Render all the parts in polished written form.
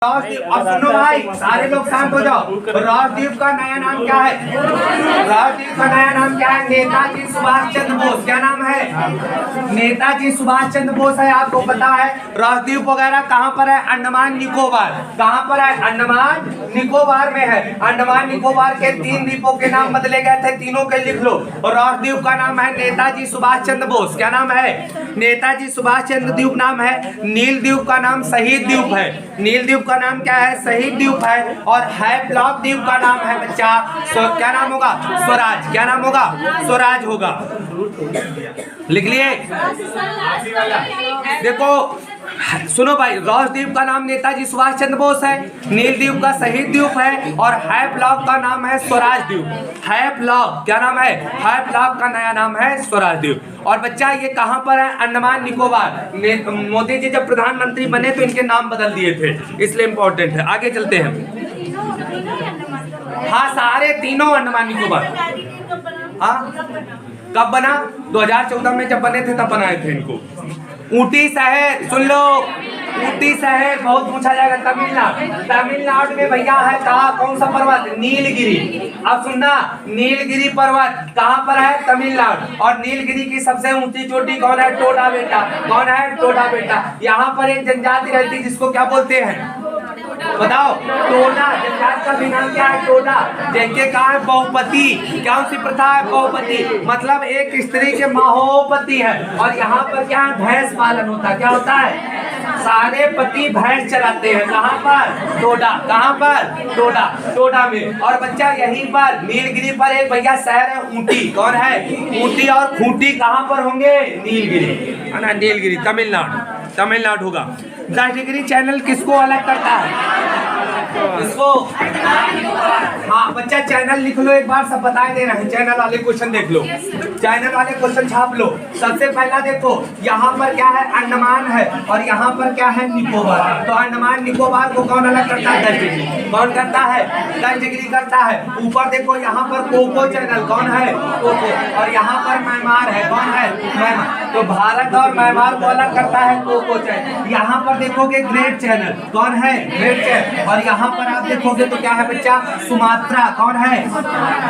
अब सुनो भाई, सारे लोग शांत हो जाओ। राजदीप का नया नाम क्या है? राजदीप का नया नाम क्या है? नेताजी सुभाष चंद्र बोस। क्या नाम है? नेताजी सुभाष चंद्र बोस है। आपको पता है राजदीप वगैरह कहाँ पर है? अंडमान निकोबार। कहाँ पर है? अंडमान निकोबार में है। अंडमान निकोबार के 3 द्वीपों के नाम बदले गए थे, तीनों के लिख लो। और राजदीप का नाम है नेताजी सुभाष चंद्र बोस। क्या नाम है? नेताजी सुभाष चंद्र द्वीप नाम है। नील द्वीप का नाम शहीद द्वीप है। नील द्वीप का नाम क्या है? शहीद द्वीप है। और हैप्लॉक द्वीप का नाम है बच्चा क्या नाम होगा? स्वराज। क्या नाम होगा? स्वराज होगा। लिख लिए? देखो सुनो भाई, राजदीप का नाम नेताजी सुभाष चंद्र बोस है, नील द्वीप का शहीद द्वीप है, और हैप्लॉक का नाम है स्वराज द्वीप। हैप्लॉक क्या नाम है? हैप्लॉक का नया नाम है स्वराज द्वीप। और बच्चा ये कहाँ पर है? अंडमान निकोबार। मोदी जी जब प्रधानमंत्री बने तो इनके नाम बदल दिए थे, इसलिए इंपॉर्टेंट है। आगे चलते हैं। हाँ, सारे तीनों अंडमान निकोबार। हाँ, कब बना? 2014 में जब बने थे तब बनाए थे इनको। ऊटी शहर, सुन लो, ऊटी शहर बहुत पूछा जाएगा। तमिलनाडु। तमिलनाडु में भैया है कहा? कौन सा पर्वत? नीलगिरी। अब सुनना, नीलगिरी पर्वत कहाँ पर है? तमिलनाडु। और नीलगिरी की सबसे ऊंची चोटी कौन है? टोडा बेटा। कौन है? टोडा बेटा। यहाँ पर एक जनजाति रहती है जिसको क्या बोलते हैं? बताओ। टोडा। जनजाति का भी नाम क्या है? टोडा। जिनके कहा है बहुपति। कौन सी प्रथा है? बहुपति। मतलब एक स्त्री के महोपति है। और यहाँ पर क्या है? भैंस पालन होता है। क्या होता है? सारे पति भैंस चलाते हैं। कहाँ पर? टोडा। कहाँ पर? टोडा। टोडा में। और बच्चा यहीं पर नीलगिरी पर एक भैया शहर है ऊटी। कौन है? ऊटी। और खूंटी कहाँ पर होंगे? नीलगिरी है ना? नीलगिरी तमिलनाडु। तमिलनाडु होगा। 10 डिग्री चैनल किसको अलग करता है? इसको। हाँ बच्चा, चैनल लिख लो एक बार, सब बताए दे रहे हैं। चैनल वाले क्वेश्चन देख लो, चैनल वाले क्वेश्चन छाप लो। सबसे पहला देखो, यहाँ पर क्या है? अंडमान है। और यहाँ पर क्या है? निकोबार। तो अंडमान निकोबार को कौन अलग करता है? 10 डिग्री। कौन करता है? 10 डिग्री करता है। ऊपर देखो, यहाँ पर कोको चैनल। कौन है? कोको। और यहाँ पर म्यांमार है। कौन है? म्यांमार। तो भारत और म्यांमार को अलग करता है कोको चैनल। यहाँ पर देखोगे ग्रेट चैनल। कौन है? Great channel. और यहाँ पर आप देखोगे तो क्या है बच्चा? सुमात्रा। कौन है?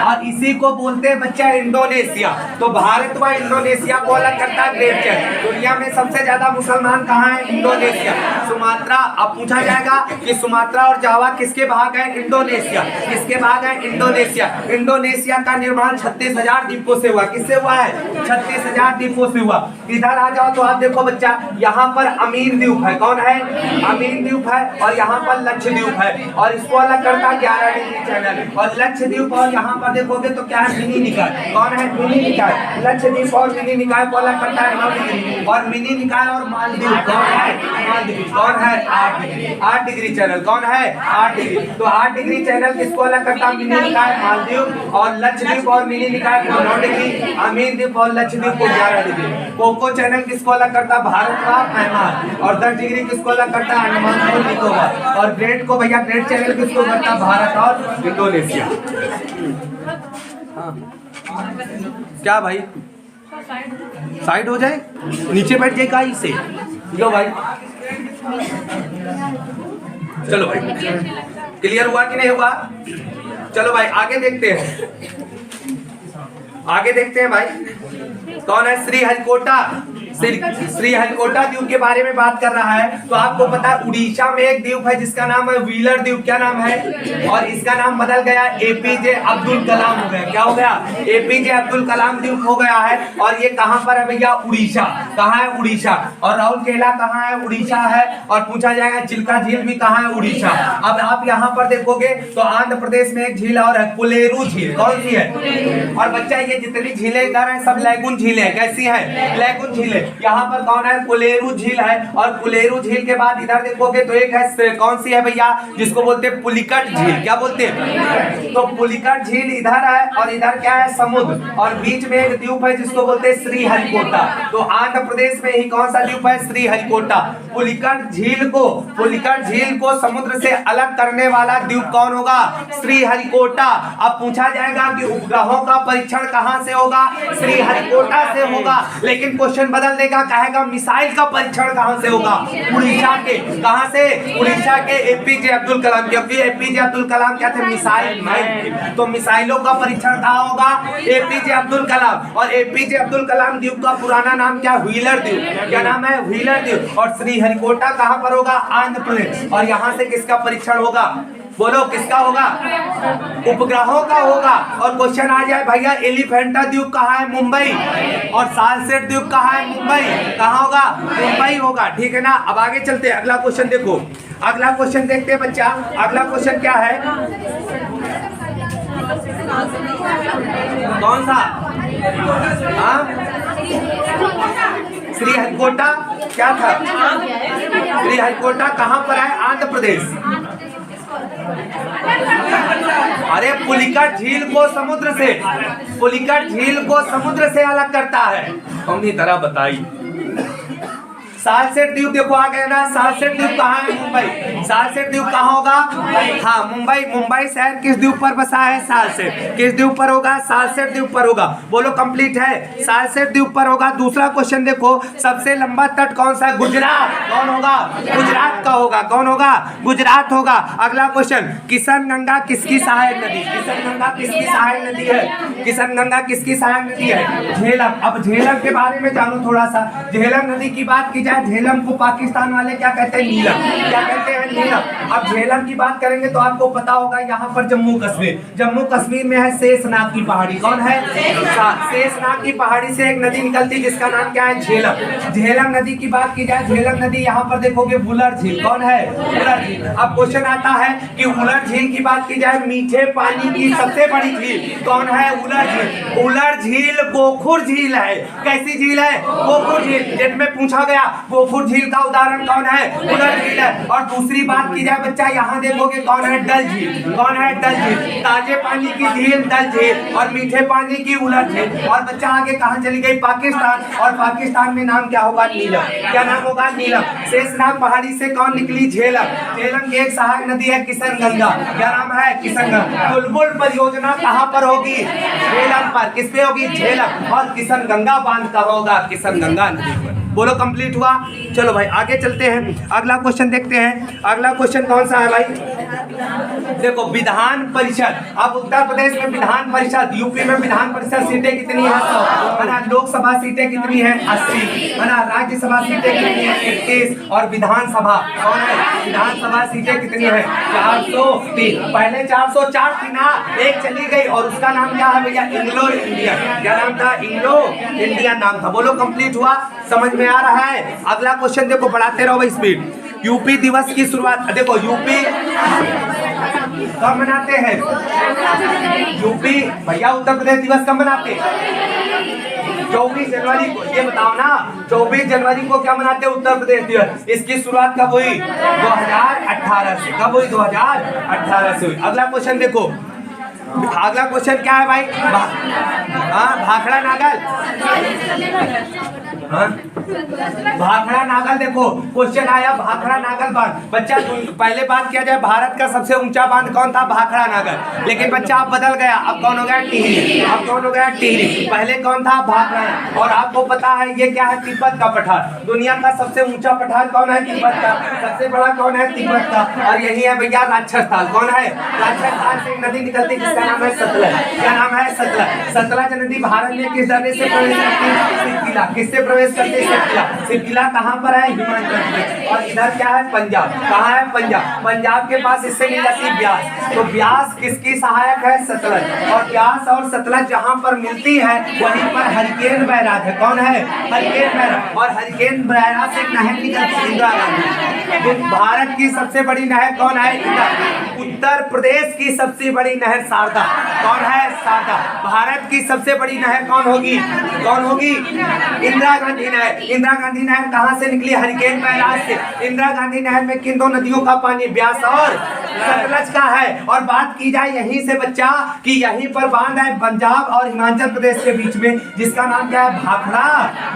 और इसी को बोलते हैं बच्चा इंडोनेशिया। तो भारत व इंडोनेशिया को अलग करता है ग्रेट चैनल। दुनिया में सबसे ज्यादा मुसलमान कहाँ है? इंडोनेशिया। सुमात्रा। अब पूछा जाएगा कि सुमात्रा और जावा किसके भाग है? इंडोनेशिया। किसके भाग है? इंडोनेशिया। इंडोनेशिया का निर्माण 36,000 द्वीपों से हुआ। किससे हुआ है? 36,000 द्वीपों से हुआ। इधर आ जाओ तो आप देखो बच्चा, यहाँ पर अमीर द्वीप है। कौन है? अमीर द्वीप है। और यहाँ पर लक्षद्वीप है। और इसको अलग करता है 11 डिग्री चैनल। और लक्षद्वीप और यहाँ पर देखोगे तो क्या है? मिनी निकाय। कौन है? मिनी निकाय। लक्षद्वीप और मिनी निकाय को अलग करता है 9 डिग्री। और मिनी निकाय और मालदीव कौन है? मालदीव। कौन है? 8 डिग्री। 8 degree channel. कौन है? 8 डिग्री। तो 8 डिग्री चैनल किसको अलग करता है? मिनी निकाय, मालदीव और लक्षद्वीप और मिनी निकाय को 9 डिग्री। अमीर द्वीप और लक्षद्वीप को 11 डिग्री। कोको चैनल किसको अलग करता है? भारत का म्यांमार। और 10 डिग्री किसको अलग करता है? अंडमान और निकोबार। और ग्रेट को भैया, ग्रेट चैनल किसको करता है? भारत और इंडोनेशिया। हाँ। क्या भाई? साइड हो जाए, नीचे बैठ जाए काई से। लो भाई, चलो भाई, क्लियर हुआ कि नहीं हुआ? चलो भाई आगे देखते हैं। आगे देखते हैं भाई, कौन है? श्रीहरिकोटा। श्रीहरिकोटा द्वीप के बारे में बात कर रहा है। तो आपको पता है उड़ीसा में एक द्वीप है जिसका नाम है व्हीलर द्वीप। क्या नाम है? और इसका नाम बदल गया, एपीजे अब्दुल कलाम हो गया। क्या हो गया? एपीजे अब्दुल कलाम द्वीप हो गया है। और ये कहाँ पर है भैया? उड़ीसा। कहाँ है? उड़ीसा। और राउरकेला कहाँ है? उड़ीसा है। और पूछा जाएगा चिल्का झील भी कहाँ है? उड़ीसा। अब आप यहाँ पर देखोगे तो आंध्र प्रदेश में एक झील और है, कोलेरू झील। कौन सी है? और बच्चा ये जितनी झीलें इधर है सब लैगून झीलें है। कैसी है? लैगून झीलें। यहाँ पर कौन है? कोलेरू झील है। और कोलेरू झील के बाद इधर देखोगे तो एक है, कौन सी है भैया? जिसको बोलते हैं पुलिकट झील। क्या बोलते हैं? तो पुलिकट झील इधर है। और इधर क्या है? समुद्र। और बीच में एक द्वीप है जिसको बोलते हैं श्रीहरिकोटा। तो आंध्र प्रदेश में ही कौन सा द्वीप है? श्रीहरिकोटा। पुलिकट झील को समुद्र से अलग करने वाला द्वीप कौन होगा? श्रीहरिकोटा। अब पूछा जाएगा कि उपग्रहों का परीक्षण कहाँ से होगा? श्रीहरिकोटा से होगा। लेकिन क्वेश्चन बदल बदल देगा, कहेगा मिसाइल का परीक्षण कहां से होगा? उड़ीसा के। कहां से? उड़ीसा के एपीजे अब्दुल कलाम, क्योंकि एपीजे अब्दुल कलाम क्या थे? मिसाइल मैन थे। तो मिसाइलों का परीक्षण कहां होगा? एपीजे अब्दुल कलाम। और एपीजे अब्दुल कलाम द्वीप का पुराना नाम क्या? व्हीलर द्वीप। क्या नाम है? व्हीलर द्वीप। और श्रीहरिकोटा कहां पर होगा? आंध्र प्रदेश। और यहां से किसका परीक्षण होगा? बोलो किसका होगा? उपग्रहों का होगा। और क्वेश्चन आ जाए भैया एलिफेंटा द्वीप कहाँ है? मुंबई। और सालसेट द्वीप कहाँ है? मुंबई। कहाँ होगा? मुंबई होगा। ठीक है ना। अब आगे चलते हैं, अगला क्वेश्चन देखो। अगला क्वेश्चन देखते हैं बच्चा। अगला क्वेश्चन क्या है? कौन सा? हाँ, श्रीहरिकोटा क्या था? श्रीहरिकोटा कहाँ पर है? आंध्र प्रदेश। अरे पुलिकट झील को समुद्र से, पुलिकट झील को समुद्र से अलग करता है। हमने तरह बताई। सालसेट द्वीप देखो आ गया ना। सालसेट द्वीप कहाँ है? मुंबई। सालसेट द्वीप कहाँ होगा? हाँ मुंबई। मुंबई शहर किस द्वीप पर बसा है? सालसेट। किस द्वीप पर होगा? सालसेट द्वीप पर होगा। बोलो कंप्लीट है। सालसेट द्वीप पर होगा। दूसरा क्वेश्चन देखो, सबसे लंबा तट कौन सा है? गुजरात। कौन होगा? गुजरात का होगा। कौन होगा? गुजरात होगा। अगला क्वेश्चन, किशन गंगा किसकी सहायक नदी? किशन गंगा किसकी सहायक नदी है? किशन गंगा किसकी सहायक नदी है? झेलम। अब झेलम के बारे में जानो थोड़ा सा। झेलम नदी की बात की, झेलम को पाकिस्तान वाले क्या कहते हैं? नीलम। क्या कहते हैं? नीलम। अब झेलम की बात करेंगे तो आपको पता होगा यहाँ पर जम्मू कश्मीर, जम्मू कश्मीर में है शेषनाग की पहाड़ी। कौन है? शेषनाग की पहाड़ी से एक नदी निकलती जिसका नाम क्या है? झेलम। झेलम नदी की बात की जाए, झेलम नदी यहाँ पर देखोगे वुलर झील। कौन है? वुलर झील। अब क्वेश्चन आता है कि वुलर झील की बात की जाए, मीठे पानी की सबसे बड़ी झील कौन है? वुलर झील। वुलर झील गोखुर झील है। कैसी झील है? गोखुर झील। जेट में पूछा गया गोखुर झील का उदाहरण कौन है? वुलर झील है। और दूसरी बात की जाए बच्चा, यहाँ देखोगे कौन है? डल झील। कौन है? डल झील। ताजे पानी की झील डल झील और मीठे पानी की वुलर झील। और बच्चा आगे कहाँ चली गई? पाकिस्तान। और पाकिस्तान में नाम क्या होगा? नीलम। क्या नाम होगा? नीलम। शेषनाग पहाड़ी से कौन निकली? झेलम। झेलम की एक सहायक नदी है किशन गंगा। क्या नाम है? किशन गंगा। बुलबुल परियोजना कहाँ पर होगी? झेलम पर। किस पे होगी? झेलम। और किशन गंगा बांध कहाँ होगा? किशन गंगा नदी पर। बोलो कंप्लीट हुआ। चलो भाई आगे चलते हैं, अगला क्वेश्चन देखते हैं। अगला क्वेश्चन कौन सा है भाई? देखो विधान परिषद। अब उत्तर प्रदेश में विधान परिषद, यूपी में विधान परिषद सीटें कितनी है? 100। लोकसभा सीटें कितनी है? 80। राज्यसभा सीटें कितनी है? 31। और विधानसभा कौन है? विधानसभा सीटें कितनी है? 403। पहले 404 थी ना, एक चली गई और उसका नाम क्या है भैया? इंग्लो इंडिया। क्या नाम था? इंग्लो इंडिया नाम था। बोलो कंप्लीट हुआ। समझ में आ रहा है? अगला क्वेश्चन देखो, बढ़ाते रहो भाई स्पीड। यूपी दिवस की शुरुआत देखो, यूपी कब मनाते हैं? यूपी भैया उत्तर प्रदेश दिवस कब मनाते हैं? 24 जनवरी को। ये बताओ ना, 24 जनवरी को क्या मनाते हैं? उत्तर प्रदेश दिवस। इसकी शुरुआत कब हुई? 2018 से। कब हुई? 2018 से हुई। अगला क्वेश्चन देखो, अगला क्वेश्चन क्या है भाई? भाखड़ा नागल। भाखड़ा नागल देखो क्वेश्चन आया, भाखड़ा नागल बांध। बच्चा पहले बात किया जाए, भारत का सबसे ऊंचा बांध कौन था? भाखड़ा नागल। लेकिन बच्चा अब बदल गया, अब कौन हो गया? टिहरी। अब कौन हो गया? टिहरी। पहले कौन था? भाखड़ा। और आपको पता है ये क्या है? तिब्बत का पठार। दुनिया का सबसे ऊंचा पठार कौन है? तिब्बत का। सबसे बड़ा कौन है? तिब्बत का। और यही है भैया राक्षस ताल। कौन है? राक्षस ताल से एक नदी निकलती जिसका नाम है सतलज। क्या नाम है? सतलज। सतलज नदी भारत में किस दर्रे से प्रवेश करती है? सिरकिला। किससे प्रवेश करती है? सिरकिला। सिरकिला कहाँ पर है? हिमाचल प्रदेश। और इधर क्या है? पंजाब। कहाँ है? पंजाब। पंजाब के पास इससे मिल जाती है ब्यास। तो ब्यास किसकी सहायक है? सतलज। और ब्यास और सतलज जहाँ पर मिलती है वहीं पर हरिकेन बैराज है। कौन है? Hurricane barrage. और हरिकेन बैराज से एक नहर निकलती है, इंदिरा गांधी। भारत की सबसे बड़ी नहर कौन है? उत्तर प्रदेश की सबसे बड़ी नहर शारदा। कौन है? शारदा। भारत की सबसे बड़ी नहर कौन होगी? कौन होगी? इंदिरा गांधी नहर। इंदिरा गांधी नहर कहाँ से निकली? हरिकेन बैराज से। इंदिरा गांधी नहर में किन दो नदियों का पानी? ब्यास और सतलज का है। और बात की जाए यहीं से बच्चा कि यहीं पर बांध है पंजाब और हिमाचल प्रदेश के बीच में, जिसका नाम क्या है? भाखड़ा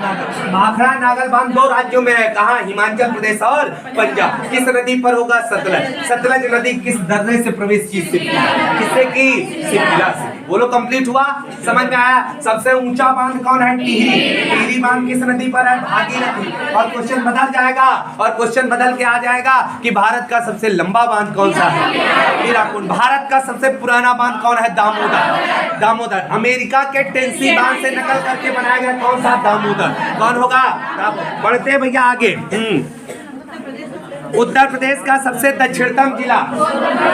नागल। भाखड़ा नागल बांध दो राज्यों में है। कहाँ? हिमाचल प्रदेश और पंजाब। किस नदी पर होगा? सतलज। सतलज नदी किस दर्रे से प्रवेश की? सिरकिला। किससे की? सिरकिला से। बोलो कंप्लीट हुआ। समझ में आया? सबसे ऊंचा बांध कौन है? टिहरी। टिहरी बांध किस नदी पर है? भागीरथी। और क्वेश्चन बदल जाएगा, और क्वेश्चन बदल के आ जाएगा कि भारत का सबसे लंबा बांध कौन सा है? हीराकुंड। भारत का सबसे पुराना बांध कौन है? दामोदर। दामोदर। अमेरिका के टेनेसी बांध से नकल करके बनाया गया कौन सा? दामोदर। कौन होगा? बढ़ते हैं भैया आगे। उत्तर प्रदेश का सबसे दक्षिणतम जिला,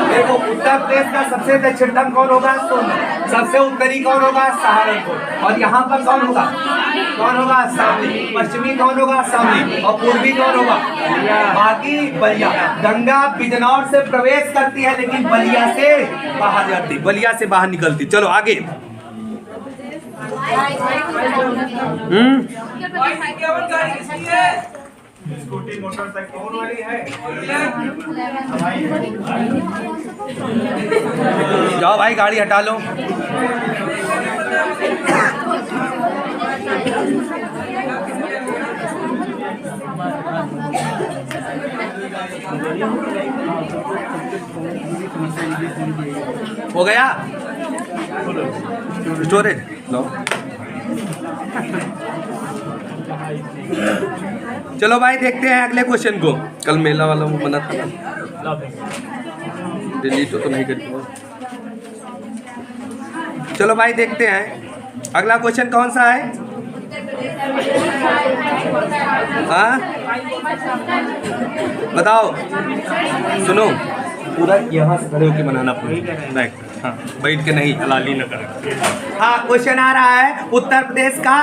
देखो उत्तर प्रदेश का सबसे दक्षिणतम कौन होगा? सोनभद्र। सबसे उत्तरी कौन होगा? सहारनपुर। और यहाँ पर कौन होगा? कौन होगा? शामली। पश्चिमी कौन होगा? शामली। और पूर्वी कौन होगा? बाकी बलिया। गंगा बिजनौर से प्रवेश करती है लेकिन बलिया से बाहर जाती, बलिया से बाहर निकलती। चलो आगे। स्कूटी मोटरसाइकिल कौन वाली है? जाओ भाई गाड़ी हटा लो। हो गया स्टोरेज लो। चलो भाई देखते हैं अगले क्वेश्चन को। कल मेला वाला वो बना था ना, डिलीट तो नहीं करती। चलो भाई देखते हैं अगला क्वेश्चन कौन सा है। हाँ बताओ, सुनो पूरा यहाँ से खड़े होके बनाना पड़ेगा। हाँ बैठ के नहीं, हलाली न करें। हाँ क्वेश्चन आ रहा है उत्तर प्रदेश का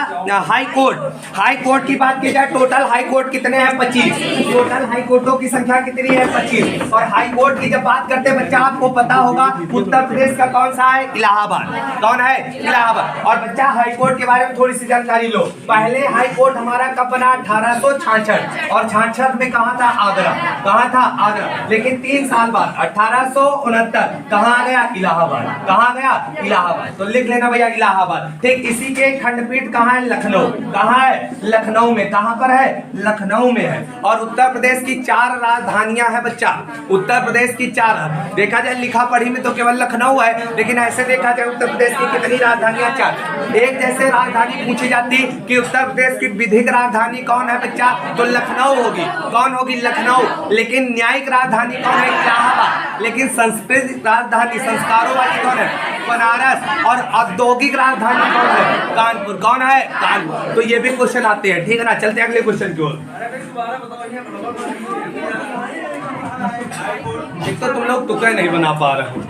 हाई कोर्ट। हाई कोर्ट की बात की जाए, टोटल हाई कोर्ट कितने हैं? 25। टोटल हाई कोर्टों की संख्या कितनी है? 25। और हाई कोर्ट की जब बात करते हैं बच्चा, आपको पता होगा उत्तर प्रदेश का कौन सा है? इलाहाबाद। कौन है? इलाहाबाद। और बच्चा हाई कोर्ट के बारे में थोड़ी सी जानकारी लो। पहले हाई कोर्ट हमारा कब बना? 1866। और 66 में कहाँ था? आगरा। कहाँ था? आगरा। लेकिन 3 साल बाद 1869 कहाँ आ गया? इलाहाबाद। कहाँ गया? इलाहाबाद। तो लिख लेना भैया इलाहाबाद। ठीक इसी के खंडपीठ कहाँ है? लखनऊ। कहाँ है? लखनऊ में। कहाँ पर है? लखनऊ में है। और उत्तर प्रदेश की 4 राजधानियां हैं बच्चा। उत्तर प्रदेश की 4, देखा जाए लिखा पढ़ी में तो केवल लखनऊ है, लेकिन ऐसे देखा जाए उत्तर प्रदेश की कितनी राजधानियां? 4। एक जैसे राजधानी पूछी जाती कि उत्तर प्रदेश की विधिक राजधानी कौन है बच्चा? तो लखनऊ होगी। कौन होगी? लखनऊ। लेकिन न्यायिक राजधानी कौन है? इलाहाबाद। लेकिन सांस्कृतिक राजधानी, संस्कारों वाली कौन है? बनारस। और औद्योगिक राजधानी कौन है? कानपुर। कौन है? कानपुर। तो ये भी क्वेश्चन आते हैं, ठीक है ना। चलते हैं अगले क्वेश्चन की ओर। एक तो तुम लोग तुक्के नहीं बना पा रहे हो,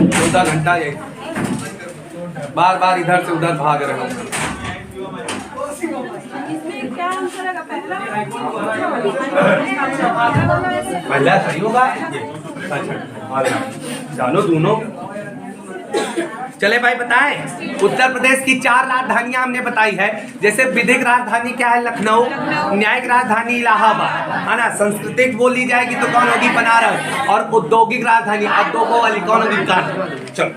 14 घंटा ये बार बार इधर से उधर भाग रहे हो। पहला सही होगा जानो दोनों। चले भाई बताएं, उत्तर प्रदेश की 4 राजधानियां हमने बताई है। जैसे विधिक राजधानी क्या है? लखनऊ। न्यायिक राजधानी इलाहाबाद, है ना। सांस्कृतिक बोली जाएगी तो कौन होगी? बनारस। और औद्योगिक राजधानी, उद्योगों वाली कौन होगी? कानपुर। चलो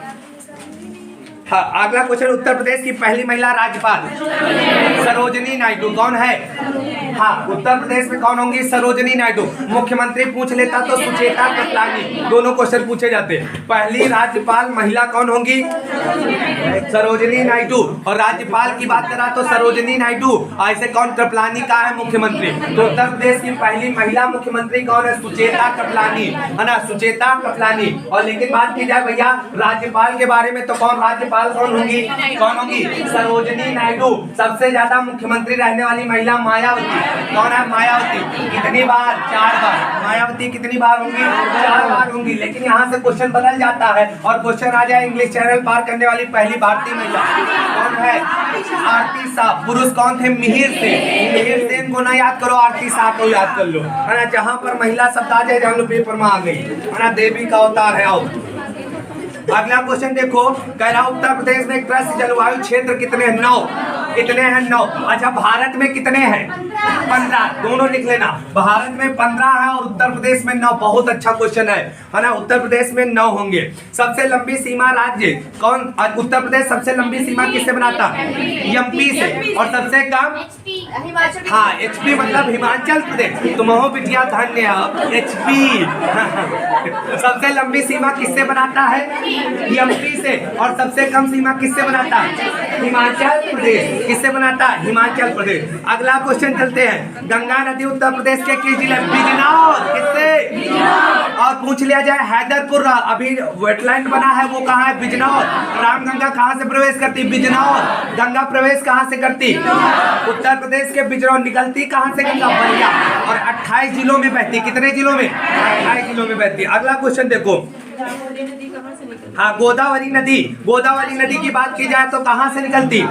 हाँ अगला क्वेश्चन। उत्तर प्रदेश की पहली महिला राज्यपाल सरोजिनी नायडू। कौन है? हाँ उत्तर प्रदेश में कौन होंगी? सरोजिनी नायडू। मुख्यमंत्री पूछ लेता तो सुचेता कृपलानी। दोनों क्वेश्चन पूछे जाते। पहली राज्यपाल महिला कौन होंगी? सरोजिनी नायडू। और राज्यपाल की बात करा तो सरोजिनी नायडू। ऐसे कौन? कृपलानी का है मुख्यमंत्री। तो उत्तर प्रदेश की पहली महिला मुख्यमंत्री कौन है? सुचेता कृपलानी, है ना। सुचेता कृपलानी। और लेकिन बात की जाए भैया राज्यपाल के बारे में तो कौन? राज्यपाल कौन होंगी? कौन होंगी? सरोजिनी नायडू। सबसे ज्यादा मुख्यमंत्री रहने वाली महिला मायावती। कौन है? मायावती। कितनी बार? 4 बार। मायावती कितनी बार होंगी? 4 बार होंगी। लेकिन यहाँ से क्वेश्चन बदल जाता है और क्वेश्चन आ जाए इंग्लिश चैनल पार करने वाली पहली भारतीय महिला कौन है? आरती शाह। पुरुष कौन थे? मिहिर सेन। मिहिर सेन को ना याद करो, आरती शाह को याद कर लो, है ना। जहाँ पर महिला शब्द आ जाए हम लोग पेपर में आ गई, है ना। देवी का अवतार है। आओ अगला क्वेश्चन देखो, कह रहा उत्तर प्रदेश में कृषि जलवायु क्षेत्र कितने हैं? 9। कितने हैं? 9। अच्छा भारत में कितने हैं? 15। दोनों लिख लेना। भारत में 15 है और उत्तर प्रदेश में 9। बहुत अच्छा क्वेश्चन है ना। उत्तर प्रदेश में 9 होंगे। सबसे लंबी सीमा राज्य कौन? उत्तर प्रदेश सबसे लंबी सीमा किससे बनाता है? एमपी से। और सबसे कम? हाँ एचपी मतलब हिमाचल प्रदेश। तुम हो बिटिया धन्य हो। एचपी सबसे लंबी सीमा किससे बनाता है? एमपी से। और सबसे कम सीमा किससे बनाता है? हिमाचल प्रदेश। किससे बनाता है? हिमाचल प्रदेश। अगला क्वेश्चन चलते हैं। गंगा नदी उत्तर प्रदेश के किस जिले? बिजनौर। किससे? और पूछ लिया जाए हैदरपुर अभी वेटलैंड बना है वो कहाँ है? बिजनौर। रामगंगा कहाँ से प्रवेश करती? बिजनौर। गंगा प्रवेश कहाँ से करती? उत्तर प्रदेश के बिजनौर। निकलती कहाँ से गंगा? बलिया। और 28 जिलों में बहती। कितने जिलों में? 28 जिलों में बहती। अगला क्वेश्चन देखो। हाँ, गोदावरी नदी। गोदावरी नदी की बात की जाए तो कहाँ से निकलती?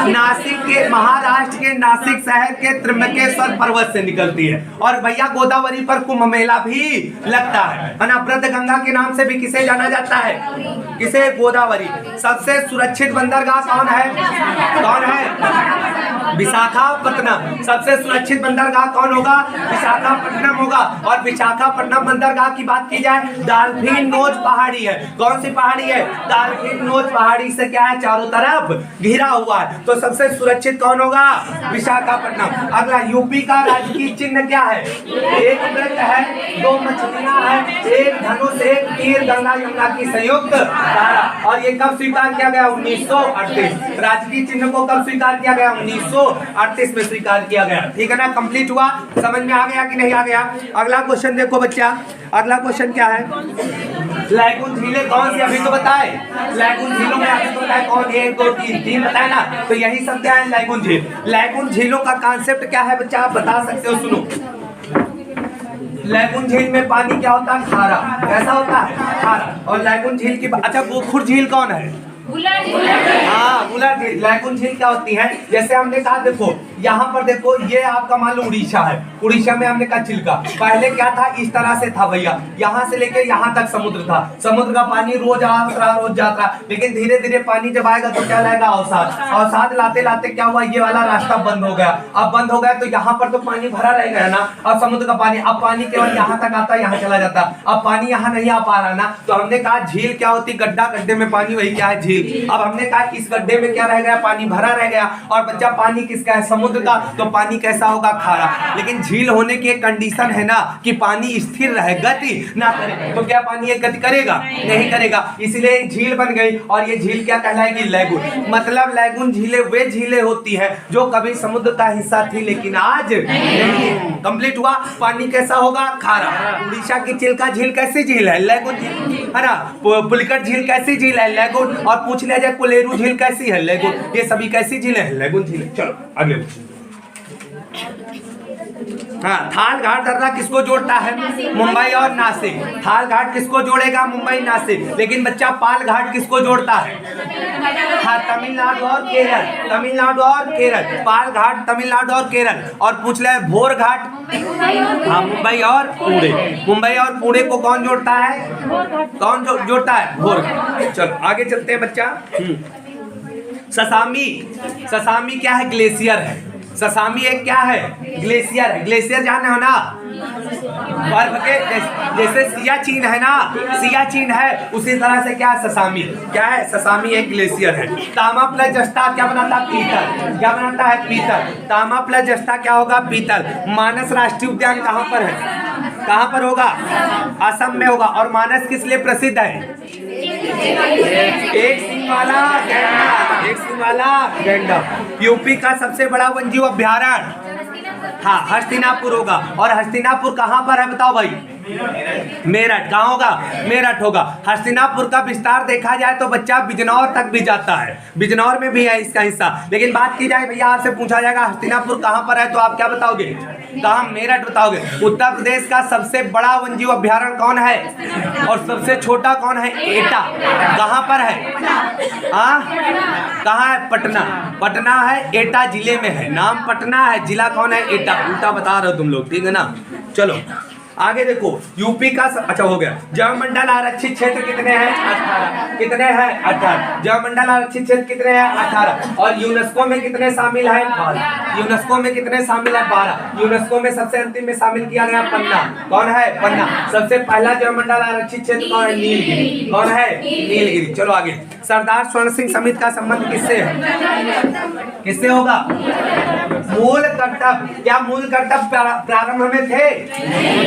नासिक के, महाराष्ट्र के नासिक शहर के त्र्यंबकेश्वर पर्वत से निकलती है। और भैया गोदावरी पर कुंभ मेला भी लगता है ना। वृद्ध गंगा के नाम से भी किसे जाना जाता है? किसे? गोदावरी। सबसे सुरक्षित बंदरगाह कौन है? कौन है? विशाखापट्टनम। सबसे सुरक्षित बंदरगाह कौन होगा? विशाखापट्टनम होगा। और विशाखापट्टनम बंदरगाह की बात की जाए, डॉल्फिन नोच पहाड़ी है। कौन सी पहाड़ी है? डॉल्फिन नोच पहाड़ी से क्या है? चारों तरफ घिरा हुआ है। तो सबसे सुरक्षित कौन होगा? विशाखापट्टनम। अगला, यूपी का राजकीय चिन्ह क्या है? एक वृत्त है, 2 मछलियां हैं, एक धनुष, एक तीर, गंगा यमुना की संयुक्त धारा। और ये कब स्वीकार किया गया? 1938। राजकीय चिन्ह को कब स्वीकार किया गया? 1938 में स्वीकार किया गया। ठीक है ना? कंप्लीट हुआ। समझ में आ गया कि नहीं आ गया? अगला क्वेश्चन देखो बच्चा। अगला क्वेश्चन क्या है? लैगून झीलें कौन सी? अभी तो बताए। लैगून झीलों में अभी तो बताए कौन? 1 2 3 3 बताए ना। तो यही सब क्या है? लैगून झील। लैगून झीलों का कॉन्सेप्ट क्या है बच्चा? आप बता सकते हो, सुनो। लैगून झील में पानी क्या होता है? खारा। कैसा होता है? खारा। और लैगून झील की अच्छा, गोखुर झील कौन है? हाँ, बुलर झील। लैगून झील क्या होती है? जैसे हमने कहा, देखो यहाँ पर देखो, ये आपका मान लो उड़ीसा है। उड़ीसा में हमने कहा चिल्का। पहले क्या था? इस तरह से था भैया, यहाँ से लेके यहाँ तक समुद्र था। समुद्र का पानी रोज आता रहा, रोज जाता रहा। लेकिन धीरे धीरे पानी जब आएगा तो क्या लाएगा? अवसाद। अवसाद लाते लाते क्या हुआ? ये वाला रास्ता बंद हो गया। अब बंद हो गया तो यहाँ पर तो पानी भरा रहेगा ना, अब समुद्र का पानी। अब पानी केवल यहाँ तक आता, यहाँ चला जाता। अब पानी यहाँ नहीं आ पा रहा ना, तो हमने कहा झील क्या होती? गड्ढा, गड्ढे में पानी, वही क्या है? झील। अब हमने कहा इस गड्ढे में क्या रह गया? पानी भरा रह गया। और बच्चा पानी किसका है? समुद्र का। तो पानी कैसा होगा? खारा। लेकिन झील होने की एक कंडीशन है ना कि पानी स्थिर रहे, गति ना करे। तो क्या पानी एक गति करेगा? नहीं करेगा। इसलिए झील बन गई। और ये झील क्या कहलाएगी? लैगून। मतलब लैगून झीलें वे झीलें होती है जो कभी समुद्र का हिस्सा थी लेकिन आज नहीं। कंप्लीट हुआ। पानी कैसा होगा? खारा। उड़ीसा की चिल्का झील कैसी झील है? लैगून झील है ना। पुलिकट झील कैसी झील है? लैगून। और पूछ लिया जाए कोलेरू झील कैसी है? लैगून। ये सभी कैसी झीलें हैं? लैगून झील। चलो अगले। हाँ, थाल घाट दर्रा किसको जोड़ता है? मुंबई और नासिक। थाल घाट किसको जोड़ेगा? मुंबई नासिक। लेकिन बच्चा पाल घाट किसको जोड़ता है? हाँ, तमिलनाडु और केरल। तमिलनाडु और केरल। पाल घाट तमिलनाडु और केरल। और पूछ ले भोर घाट, हाँ, मुंबई और पुणे। मुंबई और पुणे को कौन जोड़ता है? कौन जोड़ता है? भोर घाट। चलो आगे चलते हैं बच्चा। ससामी। ससामी क्या है? ग्लेशियर है। ससामी एक क्या है? ग्लेशियर है। ग्लेशियर जाने हो ना, बर्फ के जैसे सियाचिन है ना, सियाचिन है, उसी तरह से क्या है? ससामी। क्या है? ससामी एक ग्लेशियर है। तामा प्लस जस्ता क्या बनाता है? पीतल। क्या बनाता है? पीतल। तामा प्लस जस्ता क्या होगा? पीतल। मानस राष्ट्रीय उद्यान कहाँ पर है? कहाँ पर होगा? असम में होगा। और मानस किस लिए प्रसिद्ध है? एक सिंह वाला गैंडा। एक सिंह वाला गैंडा। यूपी का सबसे बड़ा वन्यजीव अभ्यारण्य, हाँ, हस्तिनापुर होगा। और हस्तिनापुर कहाँ पर है बताओ भाई? मेरठ। कहाँ होगा? मेरठ होगा। हस्तिनापुर का विस्तार देखा जाए तो बच्चा बिजनौर तक भी जाता है। बिजनौर में भी है इसका हिस्सा। लेकिन बात की जाए भैया, आपसे पूछा जाएगा हस्तिनापुर कहाँ पर है तो आप क्या बताओगे? कहाँ? मेरठ बताओगे। उत्तर प्रदेश का सबसे बड़ा वन्यजीव अभ्यारण्य कौन है? और सबसे छोटा कौन है? एटा। कहाँ पर है? हाँ, कहाँ है? पटना। पटना है, एटा जिले में है। नाम पटना है, जिला कौन है? एटा। उल्टा बता रहे हो तुम लोग, ठीक है ना? चलो आगे देखो। यूपी का अच्छा हो गया। जैवमंडल आरक्षित क्षेत्र कितने हैं? 18। कितने हैं? 18। जैवमंडल आरक्षित क्षेत्र कितने हैं? 18। और यूनेस्को में कितने शामिल है? 12। यूनेस्को में कितने शामिल है? 12। यूनेस्को में सबसे अंतिम में शामिल किया गया पन्ना। कौन है? पन्ना। सबसे पहला जैवमंडल आरक्षित क्षेत्र कौन है? नीलगिरी। कौन है? नीलगिरी। चलो आगे। सरदार स्वर्ण सिंह समिति का संबंध किससे है? किससे होगा? मूल कर्तव्य, क्या मूल कर्तव्य प्रारंभ में थे?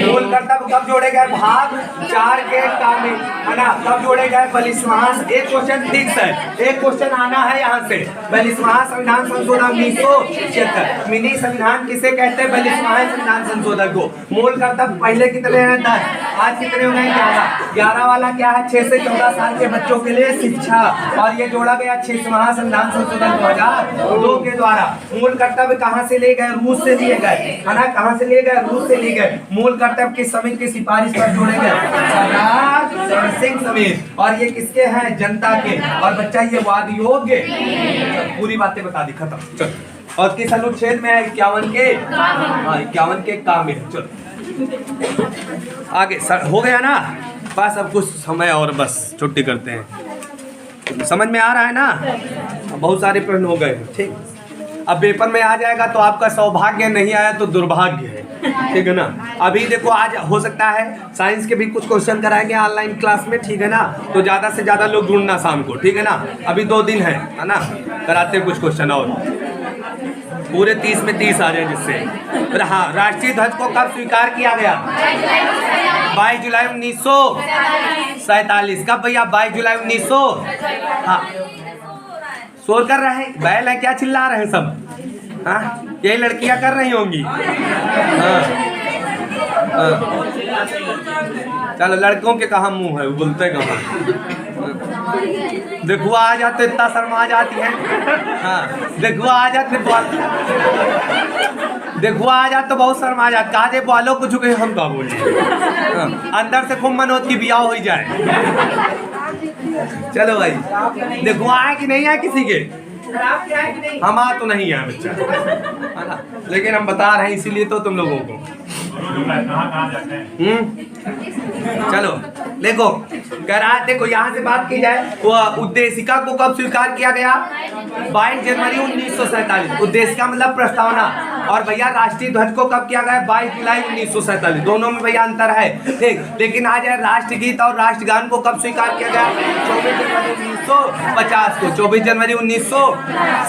मूल कर्तव्य कब जोड़े गए? भाग 4 के काम में, है ना? कब जोड़े गए? बलिस्मास। एक क्वेश्चन फिक्स है, एक क्वेश्चन आना है यहाँ से। बलिस्मास संविधान संशोधन 1976, मिनी संविधान किसे कहते हैं? बलिस्मास संविधान संशोधन को। मूल कर्तव्य पहले कितने हैं? 10, आज कितने हो गए? 11। 11 वाला क्या है? 6 से 14 साल के बच्चों के लिए शिक्षा, और ये जोड़ा गया 6वां संविधान संशोधन 2002 के द्वारा। मूल कर्तव्य कहाँ से लिए गए? रूस से लिए गए, है ना? कहाँ से लिए गए? रूस से लिए गए। मूल कर्तव्य किस समिति की सिफारिश पर जोड़े गए? सरदार शरण सिंह समिति। और ये किसके हैं? जनता के। और बच्चा ये वाद योग्य, पूरी बातें बता दी, खत्म। चल, और किस अनुच्छेद में है? 51 के, हाँ 51 के काम में। चलो आगे सर, हो गया ना? बस अब कुछ समय और बस छुट्टी करते हैं। समझ में आ रहा है ना? बहुत सारे प्रश्न हो गए, ठीक। अब पेपर में आ जाएगा तो आपका सौभाग्य, नहीं आया तो दुर्भाग्य है, ठीक है ना? अभी देखो, आज हो सकता है साइंस के भी कुछ क्वेश्चन कराएंगे ऑनलाइन क्लास में, ठीक है ना? तो ज़्यादा से ज़्यादा लोग ढूंढना शाम को, ठीक है ना? अभी 2 दिन है ना? कराते हैं कुछ क्वेश्चन और पूरे 30 में 30 आ जाए जिससे। हाँ, राष्ट्रीय ध्वज को कब स्वीकार किया गया? 22 जुलाई 1947। कब भैया? 22 जुलाई 1900। हाँ, शोर कर रहे हैं, बैल है क्या? चिल्ला रहे हैं सब? हाँ, यही लड़कियां कर रही होंगी। हाँ, हाँ। चलो, लड़कों के कहाँ मुंह है, बोलते कहाँ? देखो आ जाते, इतना शर्मा जाती है। हाँ, देखो आ जाते, देखो आ जाते तो बहुत शर्मा जाते। कहा दे बालों को झुके, हम का बोले? अंदर से खूब मन होती कि बियाह हो जाए। चलो भाई, देखो आए कि नहीं आए किसी के? हम आ तो नहीं है बच्चा, है ना? लेकिन हम बता रहे हैं इसीलिए तो तुम लोगों को। चलो देखो, देखो यहाँ से बात की जाए, वो उद्देशिका को कब स्वीकार किया गया? 22 जनवरी 1947। उद्देशिका मतलब प्रस्तावना। और भैया राष्ट्रीय ध्वज को कब किया गया? 22 जुलाई 1947। दोनों में भैया अंतर है, ठीक। लेकिन आ जाए राष्ट्रगीत और राष्ट्रगान को कब स्वीकार किया गया? 24 जनवरी 1950 को। 24 जनवरी 1900।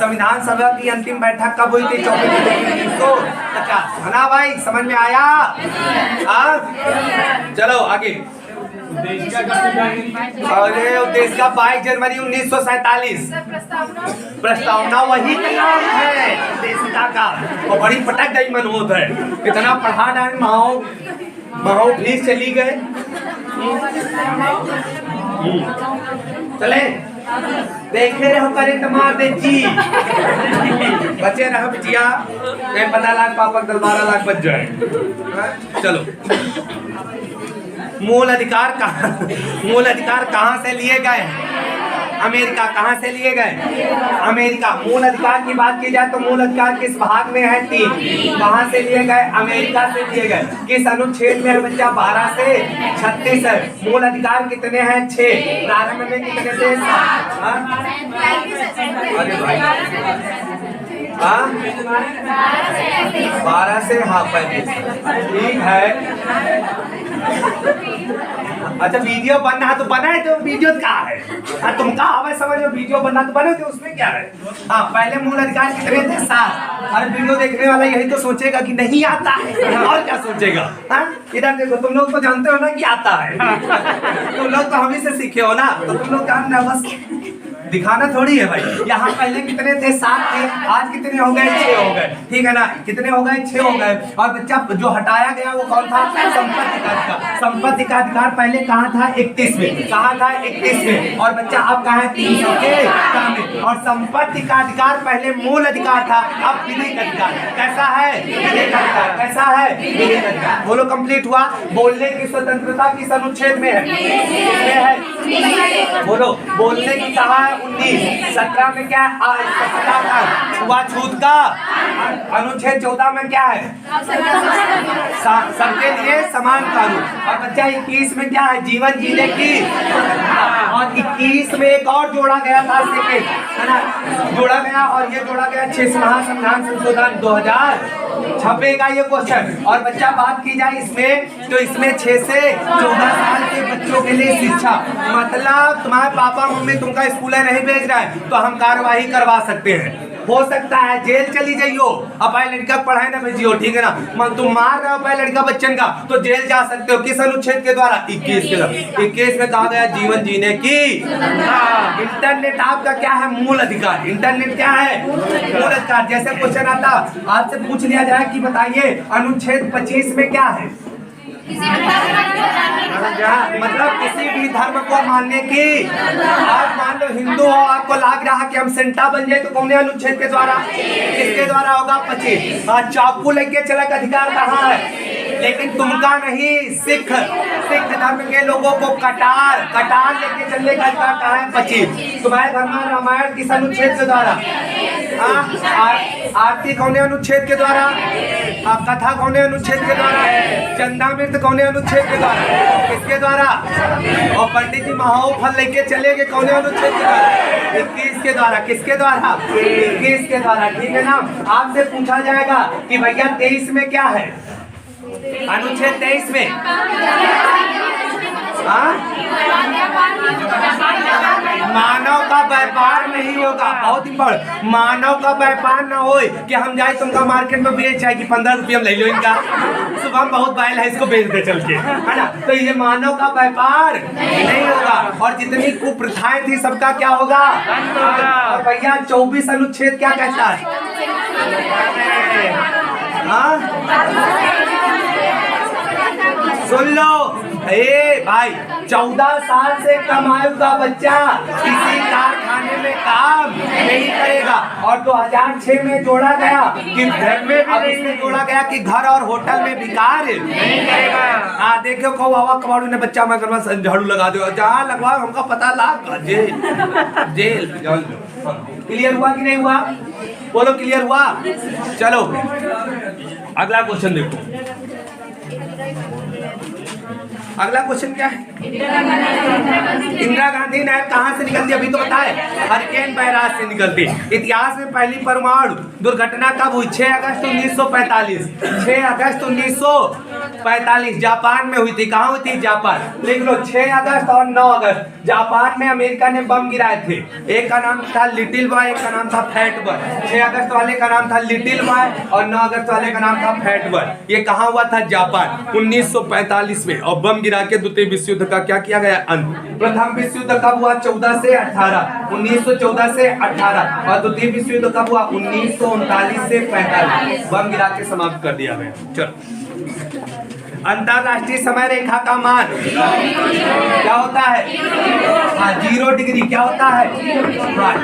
संविधान सभा की अंतिम बैठक कब हुई थी? 24 जनवरी 1950, है ना भाई? समझ में आया? चलो आगे। अरे उद्देशिका 22 जनवरी 1947। प्रस्तावना वही का नाम है उद्देशिका का, और बड़ी पटक गई मनोद है। इतना पढ़ा डाल माओ प्लीज चली गए। चले देखते रहो, करे तो मार दे जी। बचे रहो बिटिया, 15 लाख पापा 12 लाख बच जाए। चलो, मूल अधिकार कहाँ से लिए गए? अमेरिका। कहाँ से लिए गए? अमेरिका। मूल अधिकार की बात की जाए तो मूल अधिकार किस भाग में है? 3। कहाँ से लिए गए? अमेरिका से लिए गए। किस अनुच्छेद में है बच्चा? 12 से 36 है। मूल अधिकार कितने हैं? 6। प्रारंभ में कितने थे? 7। अरे भाई, 12 से 35, ठीक है। अच्छा, वीडियो बनना है तो बनाए, तो वीडियो क्या है? तुम कहा हमें समझ में वीडियो बनना तो बने, तो उसमें क्या है? हाँ, पहले मूल अधिकार कितने थे? 7। और वीडियो देखने वाला यही तो सोचेगा कि नहीं आता है, और क्या सोचेगा? हाँ, इधर देखो, तुम लोग तो जानते हो ना कि आता है। तुम लोग तो हम ही से सीखे हो ना, तो तुम लोग जानना, बस दिखाना थोड़ी है भाई। यहाँ पहले कितने थे? 7 थे। आज कितने हो गए? 6 हो गए, ठीक है ना? कितने हो गए? 6 हो गए। और बच्चा जो हटाया गया वो कौन था? संपत्ति का अधिकार। संपत्ति का अधिकार पहले कहाँ था? 31 में। कहाँ था? 31 में। और बच्चा अब कहाँ है? 300 के काम में। और संपत्ति का अधिकार पहले मूल अधिकार था, अब विधिक अधिकार। कैसा है? विधिक अधिकार। कैसा है? विधिक अधिकार। बोलो, कंप्लीट हुआ। बोलने की स्वतंत्रता किस अनुच्छेद में है? बोलो, बोलने की कहा है? 19। 17 में क्या है? छुआछूत का। अनुच्छेद 14 में क्या है? सबके लिए समान कानून। और बच्चा 21 में क्या है? जीवन जीने की। और 21 में एक और जोड़ा गया था, सेकेंड, है ना? जोड़ा गया, और ये जोड़ा गया 6वां संविधान संशोधन 2000। छपेगा ये क्वेश्चन। और बच्चा बात की जाए इसमें, तो इसमें 6 से 14 साल के बच्चों के लिए शिक्षा, मतलब तुम्हारे पापा मम्मी तुमका स्कूल नहीं भेज रहा है तो हम कार्यवाही करवा सकते हैं। हो सकता है जेल चली जाइयो, अपने लड़का पढ़ाए ना भेजियो, ठीक है ना। तुम मार रहे हो अपने लड़का बच्चन का तो जेल जा सकते हो। किस अनुच्छेद के द्वारा? 21 के द्वारा। 21 में कहा गया जीवन जीने की। इंटरनेट आपका क्या है? मूल अधिकार। इंटरनेट क्या है? मूल अधिकार। जैसे क्वेश्चन आता आपसे पूछ लिया जाए कि बताइए अनुच्छेद 25 में क्या है? मतलब किसी भी धर्म को मानने की। आप मान लो हिंदू हो, आपको लग रहा कि हम सेंटा बन जाए तो कौन अनुच्छेद के द्वारा? किसके द्वारा होगा? 25। चाकू लेके चले का अधिकार कहाँ है? लेकिन तुमका नहीं, सिख धर्म के लोगों को कटार लेके चलने का अधिकार कहाँ है? 25। तुम्हारे घर में रामायण किस अनुच्छेद के द्वारा? आरती कौन अनुच्छेद के द्वारा? कथा कौन अनुच्छेद के द्वारा? चंदामृत कौन अनुच्छेद के द्वारा? किसके द्वारा? और पंडित जी महाओ फल लेके चले गए कौन अनुच्छेद के द्वारा? 21 के द्वारा। किसके द्वारा? 21 के द्वारा, ठीक है ना। आपसे पूछा जाएगा कि भैया 23 में क्या है? अनुच्छेद 23 में मानव का व्यापार नहीं होगा। बहुत इंपॉर्टेंट। मानव का व्यापार ना हो कि हम जाए तुमका मार्केट में बेच जाए कि 15 रुपये में ले लो इनका, सुबह बहुत बैल है इसको बेच दे चल के, है ना। तो ये मानव का व्यापार नहीं होगा। और जितनी कुप्रथाएं थी सबका क्या होगा? और भैया 24 अनुच्छेद क्या कहता है? सुन लो भाई, 14 साल से कम आयु का बच्चा किसी कारखाने में काम नहीं करेगा। और 2006 में जोड़ा गया कि घर में, अब इसमें जोड़ा गया कि घर और होटल में विकार नहीं करेगा। देखो कबाड़ू ने बच्चा मैं करवा झाड़ू लगा दो, जहाँ लगवा हमका पता लगा जेल। क्लियर हुआ कि नहीं हुआ? बोलो क्लियर हुआ? चलो अगला क्वेश्चन देखो। अगला क्वेश्चन क्या है? इंदिरा गांधी नहर कहाँ से निकलती? अभी तो बताए हरिकेन बैराज से निकलती। इतिहास में पहली परमाणु दुर्घटना कब हुई? 6 अगस्त 1945। 6 अगस्त 1945 जापान में हुई थी। कहाँ हुई थी? जापान। लिख लो 6 अगस्त और 9 अगस्त जापान में अमेरिका ने बम गिराए थे। एक का नाम था लिटिल बॉय, एक का नाम था फैट बॉय। 6 अगस्त वाले का नाम था लिटिल बॉय और 9 अगस्त वाले का नाम था फैट बॉय। ये कहाँ हुआ था? जापान 1945 में। और बम गिरा के द्वितीय विश्व युद्ध का क्या किया गया? अंत। प्रथम विश्व युद्ध कब हुआ? 14 से 18 1914 से 18। और द्वितीय विश्व युद्ध कब हुआ? 1939 से 45। बम गिरा के समाप्त कर दिया गया। चलो अंतरराष्ट्रीय समय रेखा का मान क्या होता है? 0 डिग्री। क्या होता है?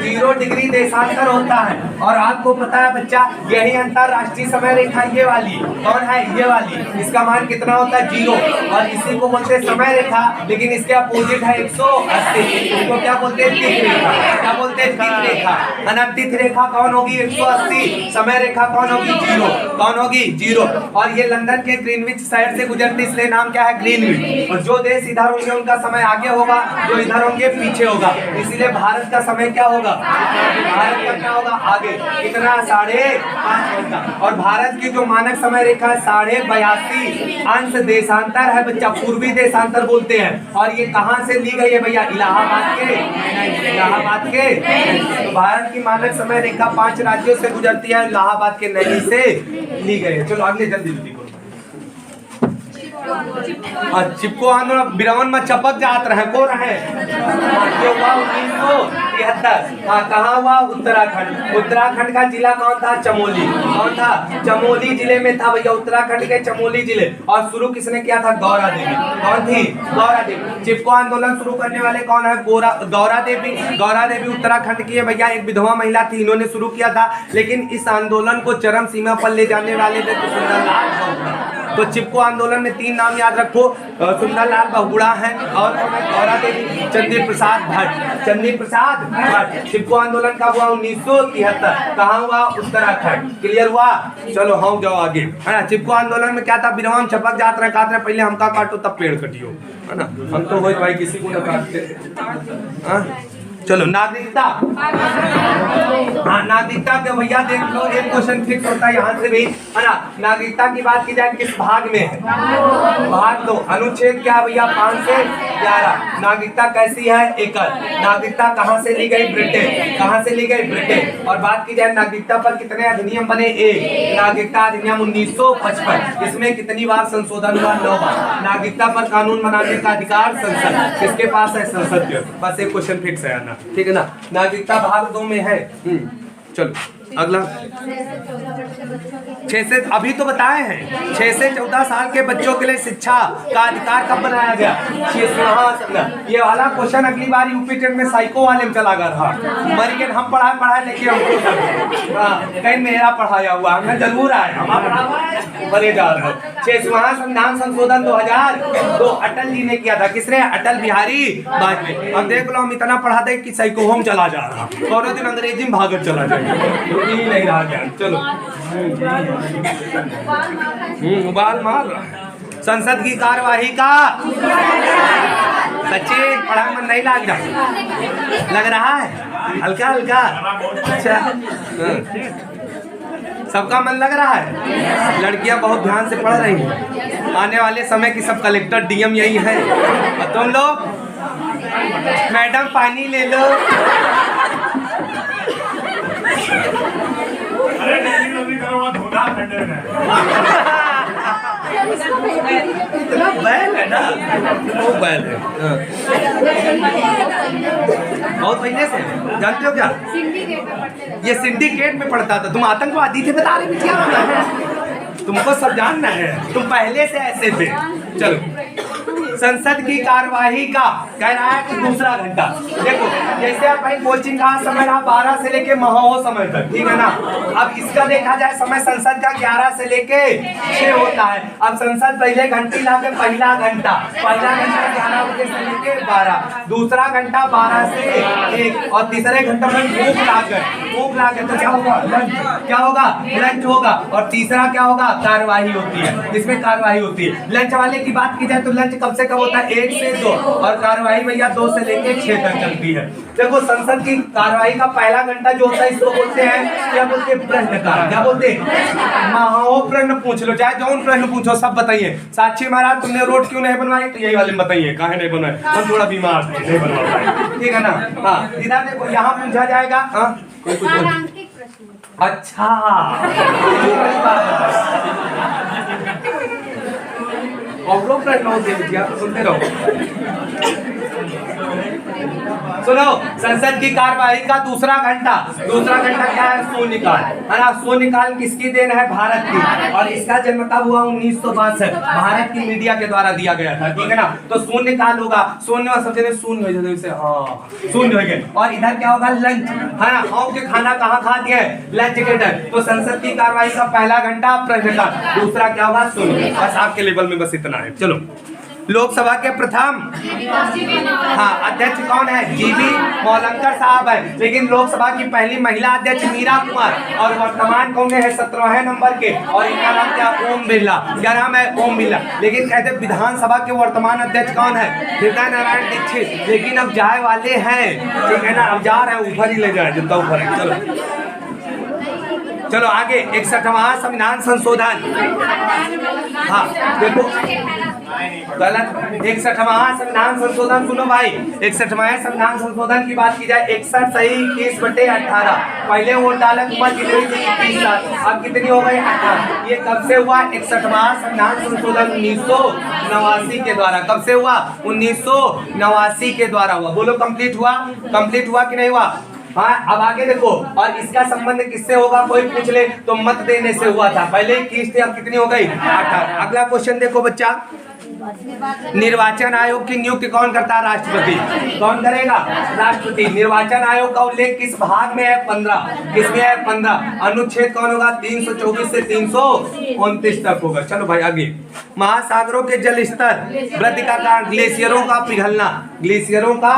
0 डिग्री देशांतर होता है। और आपको पता है बच्चा, यही अंतरराष्ट्रीय समय रेखा ये वाली कौन है? ये वाली। इसका मान कितना होता है? 0। और इसी को बोलते हैं समय रेखा, लेकिन इसके अपोजिट है 180। इसको क्या बोलते हैं? तिथ रेखा। क्या बोलते हैं? तिथ रेखा। अनतिथ रेखा कौन होगी? 180। समय रेखा कौन होगी? 0। कौन होगी? 0। और ये लंदन के ग्रीनविच शहर से गुजरती, इसलिए नाम क्या है? ग्रीनविच। और जो देश इधर होंगे उनका समय आगे होगा, जो इधर होंगे पीछे होगा। इसीलिए भारत का समय क्या होगा? भारत का क्या होगा? आगे। कितना? 5.5 घंटा। और भारत की जो मानक समय रेखा है 82.5 अंश देशांतर है बच्चा। पूर्वी देशांतर बोलते हैं। और ये कहाँ से ली गई है भैया? इलाहाबाद के। तो भारत की मानक समय रेखा 5 राज्यों से गुजरती है, इलाहाबाद के नैनी से ली गई है। चलो अगले जल्दी चिपको आंदोलन बिरवन में चपक जात रहे को रहे जो हुआ 1973। कहाँ हुआ? उत्तराखंड। उत्तराखंड का जिला कौन था? चमोली। कौन था? चमोली जिले में था भैया, उत्तराखंड के चमोली जिले। और शुरू किसने किया था? गौरा देवी। कौन थी? गौरा देवी। चिपको आंदोलन शुरू करने वाले कौन है? गौरा देवी। गौरा देवी उत्तराखंड की है भैया, एक विधवा महिला थी, इन्होंने शुरू किया था। लेकिन इस आंदोलन को चरम सीमा पर ले जाने वाले व्यक्ति सुंदरलाल बहुगुणा। तो चिपको आंदोलन में 3 नाम याद रखो, सुंदरलाल बहुगुणा है और गौरा देवी, चंद्री प्रसाद भट्ट। चंद्री प्रसाद भट्ट। चिपको आंदोलन का हुआ 1973। कहाँ हुआ? उत्तराखंड। क्लियर हुआ? चलो हम जाओ आगे, है ना। चिपको आंदोलन में क्या था? बिरवा में चपक जात रहे, काट रहे, पहले हमका काटो तब पेड़ कटियो, है ना। हम तो वही भाई किसी को न काटते। चलो नागरिकता। हाँ नागरिकता के भैया देख लो, एक क्वेश्चन फिक्स होता है यहाँ से भी, है ना। नागरिकता की बात की जाए किस भाग में है? भाग 2। अनुच्छेद क्या भैया? 5 से 11। नागरिकता कैसी है? एकल। नागरिकता कहाँ से ली गई? ब्रिटेन। कहाँ से ली गई? ब्रिटेन। और बात की जाए नागरिकता पर कितने अधिनियम बने? एक। नागरिकता अधिनियम 1955। इसमें कितनी बार संशोधन हुआ? 9 बार। नागरिकता पर कानून बनाने का अधिकार संसद, किसके पास है? संसद के। बस एक क्वेश्चन फिक्स है ना, ठीक है ना। नागरिकता भाग 2 में है। चलो अगला 6 से, अभी तो बताए हैं 6 से 14 साल के बच्चों के लिए शिक्षा का अधिकार कब बनाया गया? ये वाला क्वेश्चन अगली बार यूपी टेट में साइको वाले में चला गया था। मरियन हम पढ़ाए लेकिन हमको कहीं मेरा पढ़ाया हुआ हमें जरूर आए, हम बने जा रहे हो। 6वां संविधान संशोधन 2002 अटल जी ने किया था। किसने? अटल बिहारी वाजपेयी। अब देख लो हम इतना पढ़ा दे कि साइको होम चला जा रहा, और दिन अंग्रेजी में भागत चला जाएगा, नहीं रहा ज्ञान। चलो उबाल मार। संसद की कार्यवाही का सचिन पढ़ाई में नहीं लग रहा है? हल्का हल्का। अच्छा सबका मन लग रहा है? लड़कियां बहुत ध्यान से पढ़ रही हैं। आने वाले समय की सब कलेक्टर डीएम यही है। और तुम लोग मैडम पानी ले लो। अरे नहीं करो मत, धोना ठंडे में। इतना बैल है ना, वो बैल है। बहुत महीने से जानते हो क्या? ये सिंडिकेट में पढ़ता था। तुम आतंकवादी थे बता रहे क्या? तुमको सब जानना है, तुम पहले से ऐसे थे। चलो संसद की कार्यवाही का कह रहा है कि दूसरा घंटा। देखो जैसे आप भाई कोचिंग का समय रहा 12 से लेके महो समय तक, ठीक है ना। अब इसका देखा जाए समय संसद का 11 से लेके 6 होता है। अब संसद पहले घंटी लाके पहला घंटा 11 बजे से लेके 12, दूसरा घंटा 12 से 1, और तीसरे घंटे में भूख लाकर तो क्या होगा? लंच। क्या होगा? लंच होगा। और तीसरा क्या होगा? कार्यवाही होती है। इसमें कार्यवाही होती है। लंच वाले की बात की जाए तो लंच कब से कब होता है? 1 से 2, और कार्यवाही भैया 2 से लेके 6 तक चलती है। देखो संसद की कार्यवाही का पहला घंटा जो होता है इसको बोलते हैं, क्या बोलते हैं? प्रश्नकाल। क्या बोलते हैं? महो प्रश्न पूछ लो, चाहे जौन प्रश्न पूछो सब बताइए। साक्षी महाराज तुमने रोड क्यों नहीं बनवाई? तो यही वाले बताइए काहे नहीं बनवाए? हम थोड़ा बीमार थे, नहीं बनवा पाए, ठीक है ना। हाँ इधर देखो यहाँ पूछा जाएगा। हाँ कोई कुछ अच्छा और प्रश्न होते हैं, सुनते रहो। सुनो संसद की कार्यवाही का दूसरा घंटा क्या है? शून्यकाल, है ना। शून्यकाल किसकी देन है? भारत की। और इसका जन्म कब हुआ? 1962 भारत की मीडिया के द्वारा दिया गया था, ठीक है ना। तो शून्यकाल होगा, शून्य सब जगह शून्य हो जाए, हाँ शून्य हो गए। और इधर क्या होगा? लंच, है ना। हम के खाना कहाँ खाते हैं? लंच के टाइम। तो संसद की कार्यवाही का पहला घंटा प्रश्नकाल, दूसरा क्या होगा? शून्य। बस आपके लेवल में बस इतना है। चलो लोकसभा के प्रथम अध्यक्ष कौन है? जीबी मौलंकर साहब है। लेकिन लोकसभा की पहली महिला अध्यक्ष मीरा कुमार, और वर्तमान कौन है? 17वें नंबर के, और इनका नाम क्या? ओम बिरला। क्या नाम है? ओम बिरला। लेकिन कहते विधानसभा के वर्तमान अध्यक्ष कौन है? हृदय नारायण दीक्षित। लेकिन अब जाए वाले हैं, ठीक है ना। अब जा रहे हैं, ऊपर ही ले जाए जितना ऊपर है। चलो आगे 61वां संविधान संशोधन। हाँ देखो गलत। 61वां संविधान संशोधन सुनो भाई। 61वां संविधान संशोधन की बात की जाए 61 सही 21/18। पहले वोट डालक उम्र कितनी थी? 20 साल। अब कितनी हो गई? 18। ये कब से हुआ? 61वां संविधान संशोधन 1989 के द्वारा। कब से हुआ? 1989 के द्वारा हुआ। बोलो कंप्लीट हुआ? कंप्लीट हुआ कि नहीं हुआ? हाँ अब आगे देखो। और इसका संबंध किससे होगा? कोई पूछ ले तो मत देने से हुआ था। पहले 21 थी, अब कितनी हो गई? 18। अगला क्वेश्चन देखो बच्चा। निर्वाचन आयोग की नियुक्ति कौन करता है? राष्ट्रपति। कौन करेगा? राष्ट्रपति। निर्वाचन आयोग का उल्लेख किस भाग में है? 15। किसमें है? 15। अनुच्छेद कौन होगा? 324 से 329 तक होगा। चलो भाई आगे। महासागरों के जल स्तर वृद्धि का कारण ग्लेशियरों का पिघलना। ग्लेशियरों का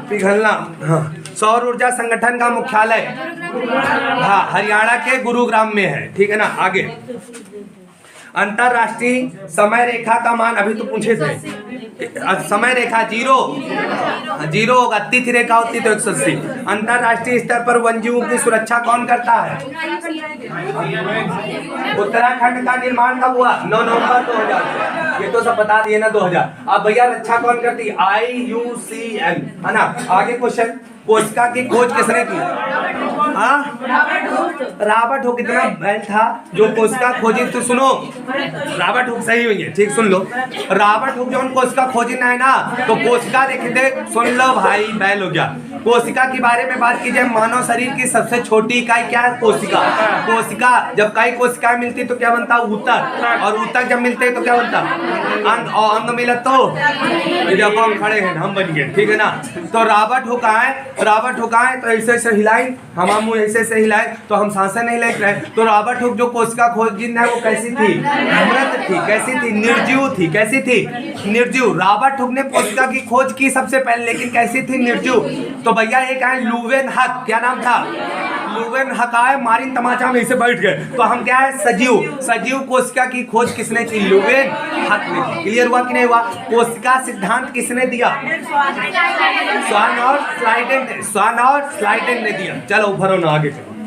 पिघलना। हाँ। सौर ऊर्जा संगठन का मुख्यालय हाँ हरियाणा के गुरुग्राम में है, ठीक है ना। आगे अंतरराष्ट्रीय समय रेखा का मान अभी तो पूछे थे। समय रेखा जीरो होगा, तिथि रेखा होती तो 180। अंतरराष्ट्रीय स्तर पर वन्यजीवों की सुरक्षा कौन करता है? उत्तराखंड का निर्माण कब हुआ? 9 नवंबर 2000। ये तो सब बता दिए ना 2000। अब भैया रक्षा कौन करती? IUCN, है ना। आगे क्वेश्चन, कोशिका की खोज किसने की? हाँ, रॉबर्ट हुक। कितना बैल था जो कोशिका खोजी? तो सुनो, रॉबर्ट हुक सही हुई है, ठीक, सुन लो। रॉबर्ट हुक जो कोशिका खोजी ना है ना, तो कोशिका देखते, सुन लो भाई, बैल हो गया। कोशिका के बारे में बात की जाए, मानव शरीर की सबसे छोटी इकाई क्या है? कोशिका। कोशिका जब कई कोशिकाएं मिलती तो क्या बनता? ऊतक। और ऊतक जब मिलते तो क्या बनता? अंग। और अंग मिला तो जब हम खड़े हैं हम बन गए, ठीक है ना। तो रॉबर्ट हुक आए, रॉबर्ट हुक आए तो ऐसे ऐसे हिलाए, हम मुंह ऐसे ऐसे हिलाए तो हम सांसें नहीं ले रहे। तो रॉबर्ट हुक जो कोशिका खोजी है वो कैसी थी? मृत थी। कैसी थी? निर्जीव थी। कैसी थी? निर्जीव। रॉबर्ट हुक ने कोशिका की खोज की सबसे पहले, लेकिन कैसी थी? निर्जीव। तो भैया एक है लुवेन हक, क्या नाम था? लुवेन हक आए, मारिन तमाचा में इसे बैठ गए। तो हम क्या है? सजीव। सजीव कोशिका की खोज किसने की? लुवेन हक ने। क्लियर हुआ कि नहीं हुआ? कोशिका सिद्धांत किसने दिया? स्वान और स्लाइडेन ने दिया। चलो भरो ना आगे चलो।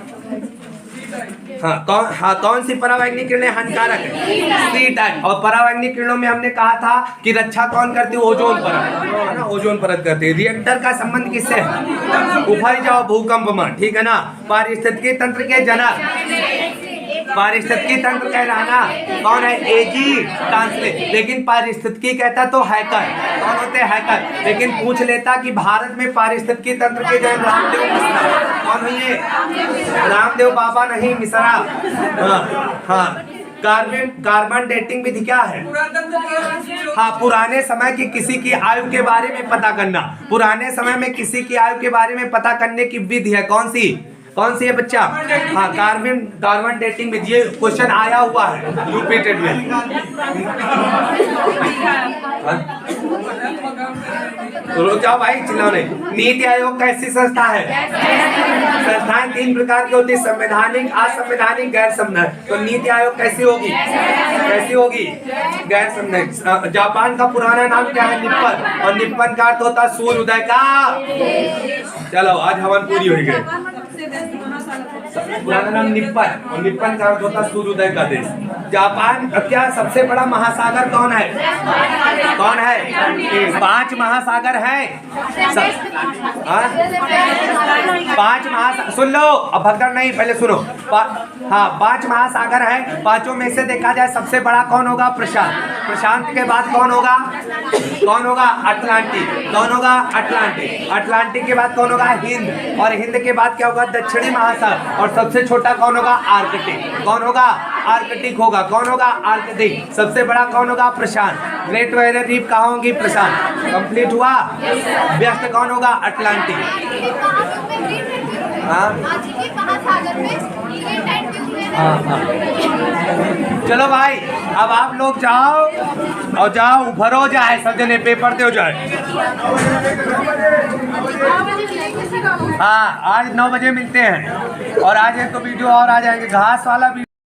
कौन सी परावैंगनिक किरणें हानिकारक है? C type. और परावैंगनिक किरणों में हमने कहा था कि रक्षा कौन करती है? ओजोन परत, है ना, ओजोन परत करती है। रिएक्टर का संबंध किससे है? उभर जाओ भूकंप में, ठीक है ना। पारिस्थितिकी तंत्र के जनक, पारिस्थितिकी तंत्र कह रहा ना, कौन है? एजी टांसले। लेकिन पारिस्थितिकी कहता तो हैकर। कौन होते हैं? हैकर। लेकिन पूछ लेता कि भारत में पारिस्थितिकी तंत्र के जनक रामदेव मिश्रा। कौन हुई? रामदेव बाबा नहीं, मिश्रा। हाँ। कार्बन डेटिंग विधि क्या है? हाँ, पुराने समय की किसी की आयु के बारे में पता करना। पुराने समय में किसी की आयु के बारे में पता करने की विधि है कौन सी? कौन सी है बच्चा? हाँ, कार्बन डेटिंग में। ये क्वेश्चन आया हुआ है यूपी टेट में। तो रुक जाओ भाई, चिल्लाओ नहीं। नीति आयोग कैसी संस्था है? संस्थाएं 3 प्रकार की होती है, संवैधानिक, असंवैधानिक, गैर संवैधानिक। तो नीति आयोग कैसी होगी? कैसी होगी? गैर संवैधानिक। जापान का पुराना नाम क्या है? निप्पन। और निप्पन का अर्थ होता है सूर्योदय का। चलो आज हवन पूरी हो गई। पुराना नाम निप्पन, और निप्पन का अर्थ होता सूर्योदय का देश। जापान क्या सबसे बड़ा महासागर कौन है? कौन है? 5 महासागर है। 5 महासागर, सुन लो, अब भगदड़ नहीं, पहले सुनो। हाँ, 5 महासागर है। 5ों में से देखा जाए सबसे बड़ा कौन होगा? प्रशांत। प्रशांत के बाद कौन होगा? कौन होगा? अटलांटिक। कौन होगा? अटलांटिक। अटलांटिक के बाद कौन होगा? हिंद। और हिंद के बाद क्या होगा? दक्षिणी महासागर। और सबसे छोटा कौन होगा? आर्कटिक। कौन होगा? आर्कटिक होगा। कौन होगा? आर्कटिक। सबसे बड़ा कौन होगा? प्रशांत। ग्रेट बैरियर रीफ कहाँ होगी? प्रशांत। कंप्लीट हुआ। व्यस्त कौन होगा? अटलांटिक। हाँ। चलो भाई, अब आप लोग जाओ और जाओ भरो जाए, सब जने पेपर दे जाए। हाँ, आज 9 बजे मिलते हैं। और आज एक तो वीडियो और आ जाएंगे, घास वाला वीडियो।